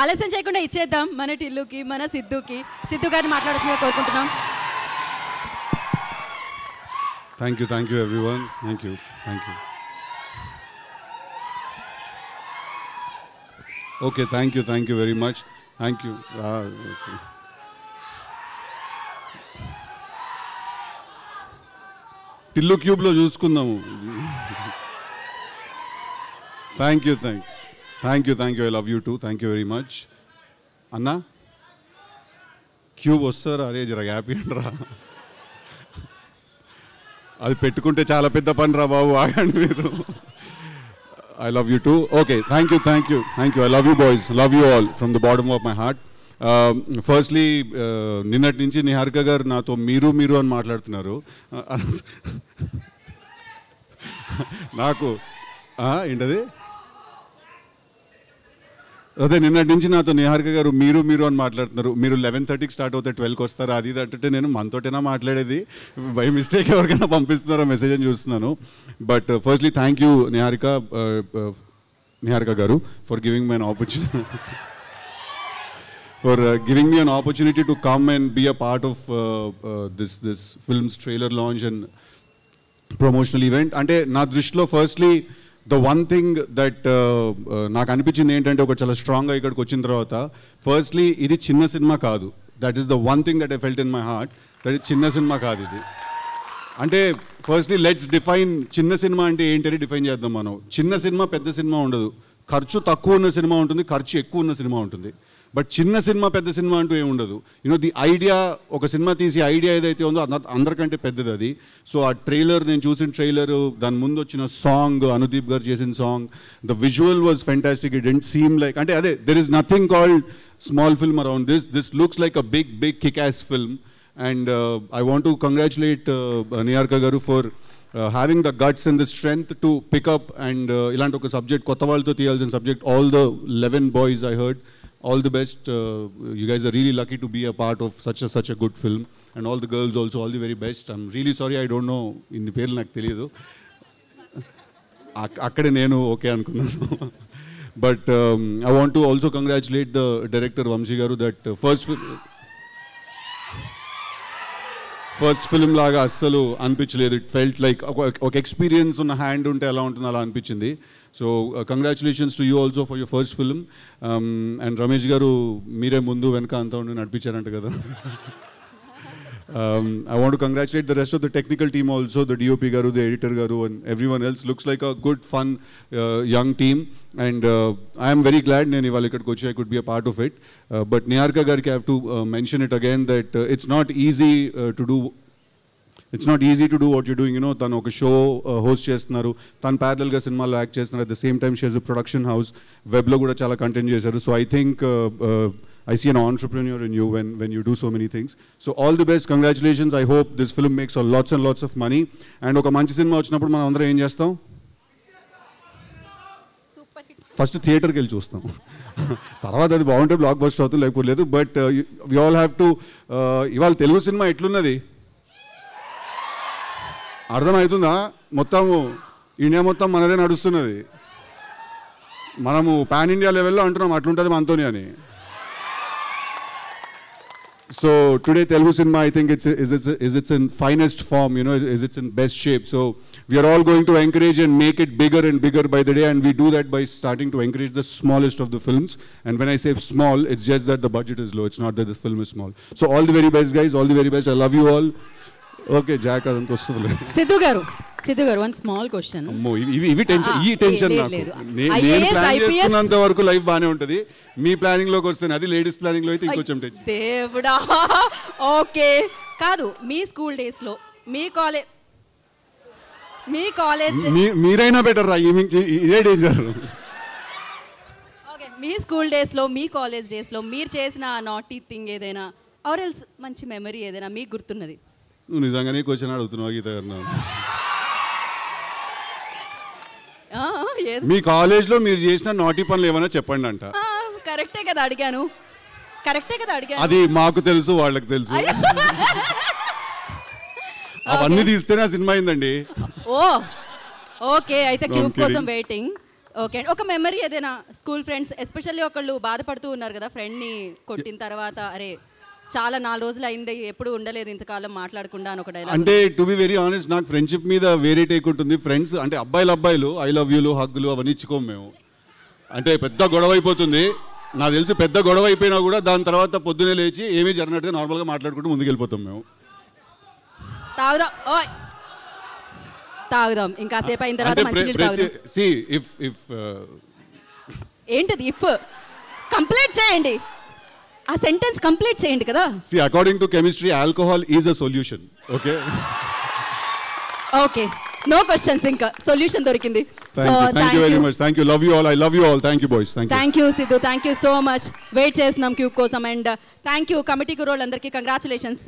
ఆలస్యం చేయకుండా ఇచ్చేద్దాం మన టిల్లుకి, మన సిద్ధుకి. సిద్ధు గారిని మాట్లాడుతుందిగా కోరుకుంటున్నాం. Thank you everyone. Thank you. Okay, thank you very much. Thank you. Tillu క్యూబ్లో చూసుకుందాము. Thank you. I love you too. Thank you very much. అన్నా క్యూబ్ వస్తారా? అరే జర హ్యాపీ అంటరా, అది పెట్టుకుంటే చాలా పెద్ద పని రా బాబు, ఆగండి మీరు. I love you too. Okay, thank you. I love you boys. Love you all from the bottom of my heart. Firstly, నిన్నటి నుంచి నిహారిక గారు నాతో మీరు అని మాట్లాడుతున్నారు. నాకు ఏంటది అదే నిన్నటి నుంచి నాతో నిహారిక గారు మీరు అని మాట్లాడుతున్నారు. మీరు 11:30కి స్టార్ట్ అవుతే 12కి వస్తారు, అది అంటే నేను మనతోటైనా మాట్లాడేది, బై మిస్టేక్ ఎవరికైనా పంపిస్తున్నారో మెసేజ్ అని చూస్తున్నాను. But firstly thank you Niharika గారు for giving me an opportunity to come and be a part of this film's trailer launch and promotional event. అంటే నా దృష్టిలో firstly the one thing that నాకు అనిపించింది ఏంటంటే, ఒక చాలా స్ట్రాంగ్గా ఇక్కడికి వచ్చిన తర్వాత, ఫస్ట్లీ ఇది చిన్న సినిమా కాదు. That is the one thing that I felt in my heart, that ఇది చిన్న సినిమా కాదు ఇది. అంటే ఫస్ట్లీ లెట్స్ డిఫైన్ చిన్న సినిమా అంటే ఏంటని డిఫైన్ చేద్దాం మనం. చిన్న సినిమా పెద్ద సినిమా ఉండదు, ఖర్చు తక్కువ ఉన్న సినిమా ఉంటుంది, ఖర్చు ఎక్కువ ఉన్న సినిమా ఉంటుంది. బట్ చిన్న సినిమా పెద్ద సినిమా అంటూ ఏమి ఉండదు. ది ఐడియా, ఒక సినిమా తీసి ఐడియా ఏదైతే ఉందో అందరికంటే పెద్దది అది. సో ఆ ట్రైలర్, నేను చూసిన ట్రైలర్, దాని ముందు వచ్చిన సాంగ్, అనుదీప్ గారు చేసిన song, the visual was fantastic. It didn't seem like, అంటే అదే, there is nothing called small film around this looks like a big kick ass film. And I want to congratulate Niharika గారు for having the guts and the strength to pick up and ilanti oka subject, kotta valto tiyalసిన subject. All the 11 boys I heard, all the best. You guys are really lucky to be a part of such a good film, and all the girls also, all the very best. I'm really sorry I don't know inni పేర్లు నాకు తెలియదు, అక్కడే నేను okay అనుకున్నాను. But I want to also congratulate the director Vamshi garu that first film లాగా అస్సలు అనిపించలేదు. It felt like ఒక ఎక్స్పీరియన్స్ ఉన్న హ్యాండ్ ఉంటే ఎలా ఉంటుందో అలా అనిపించింది. So congratulations to you also for your first film. And Ramesh గారు మీరే ముందు వెనక అంతా ఉండి నడిపించారంట కదా. I want to congratulate the rest of the technical team also, the DOP garu, the editor garu, and everyone else. Looks like a good, fun, young team, and I am very glad nenu ivalu ikkadiki vachi I could be a part of it. But Niharika gariki I have to mention it again that it's not easy to do. It's not easy to do what you're doing. Tanu oka show host chestunaru, tanu parallel ga cinema lo act chestunaru. At the same time she has a production house, web lo kuda chala content chesaru. So I think I see an entrepreneur in you when you do so many things. So all the best, congratulations. I hope this film makes lots and lots of money. And oka manchi cinema vachinappudu మనం అందరం ఏం చేస్తాం? First థియేటర్కి వెళ్ళి చూస్తాం, తర్వాత అది బాగుంటే బ్లాక్ బస్టర్ అవుతుంది, లేకపోతే లేదు. But we all have to, ఇవాళ తెలుగు సినిమా ఎట్లున్నది అర్థమవుతుందా? మొత్తము ఇండియా మొత్తం మనదే నడుస్తున్నది. మనము పాన్ ఇండియా లెవెల్లో అంటున్నాం అట్లుంటుంది మనతోని అని. So today Telugu cinema, I think it's in finest form, is it's in best shape. So we are all going to encourage and make it bigger and bigger by the day, and we do that by starting to encourage the smallest of the films. And when I say small, it's just that the budget is low. It's not that this film is small. So all the very best, guys. All the very best. I love you all. Okay, Jack, adantu vastudile. Siddhu గారు one small question. ఇవి tension నాకు. నేను plan చేసుకున్నంత వరకు life బాగానే ఉంటుంది. మీ planning లోకి వస్తే అది లేడీస్ ప్లానింగ్ లో అయితే ఇంకొంచెం టెన్షన్. దేవుడా. ఓకే, కాదు, మీ స్కూల్ డేస్ లో మీ కాలేజ్ మీరైనా బెటర్ రా, ఇదే డేంజర్. ఓకే, మీ స్కూల్ డేస్ లో, మీ కాలేజ్ డేస్ లో మీరు చేసిన నాటీ థింగ్ ఏదైనా, ఆర్ ఎల్స్ మంచి మెమరీ ఏదైనా మీకు గుర్తున్నది? నువ్వు నిజంగానే క్వశ్చన్ అడుగుతున్నావు గీత గారు. మీ కాలేజ్లో మీరు చేసిన నాటి పనులు ఏమైనా చెప్పండి అంట. కరెక్టే కదా అడిగాను. అది మాకు తెలుసు, వాళ్ళకి తెలుసు. అవన్నీ తీస్తేనే ఆ సినిమా అయిందండి. ఓకే, అయితే క్యూబ్ కోసం వెయిటింగ్. ఓకే అండి, ఒక మెమరీ ఏదైనా స్కూల్ ఫ్రెండ్స్ ఎస్పెషల్లీ ఒకళ్ళు బాధపడుతూ ఉన్నారు కదా ఫ్రెండ్ని కొట్టిన తర్వాత, అరే చాలా 4 రోజులు అయింది ఎప్పుడు ఉండలేదు ఇంతకాలం మాట్లాడకుండా అని ఒక డైలాగ్. అంటే టు బి వెరీ ఆనెస్ట్, నాకు ఫ్రెండ్షిప్ మీద వేరే టేక్ ఉంటుంది. ఫ్రెండ్స్ అంటే అబ్బాయిలు ఐ లవ్ యూలు హగ్గులు అవన్నీ ఇచ్చుకోము మేము. అంటే పెద్ద గొడవ అయిపోతుంది, నాకు తెలిసి పెద్ద గొడవ అయిపోయినా కూడా దాని తర్వాత పొద్దునే లేచి ఏమీ జరిగినట్టుగా నార్మల్గా మాట్లాడుకుంటూ ముందుకు వెళ్ళిపోతాం మేము. తాగుదాం, ఓయ్ తాగుదాం, ఇంకా సేపు అయిన తర్వాత మంచినీళ్ళు తాగుదాం. ఏంటిది ఇఫ్? కంప్లీట్ చేయండి, ఆ సెంటెన్స్ కంప్లీట్ చేయండి కదా. See, according to chemistry, alcohol is a solution. Okay? Okay, no questions, ఇంకా సొల్యూషన్ దొరికింది. Thank you very much. Thank you. Love you all. I love you all. Thank you, boys. Thank you. Thank you Siddhu, thank you so much. Wait చేస్తున్నాం cube కోసం. And thank you committee కురోళ్ళందరికీ. Congratulations.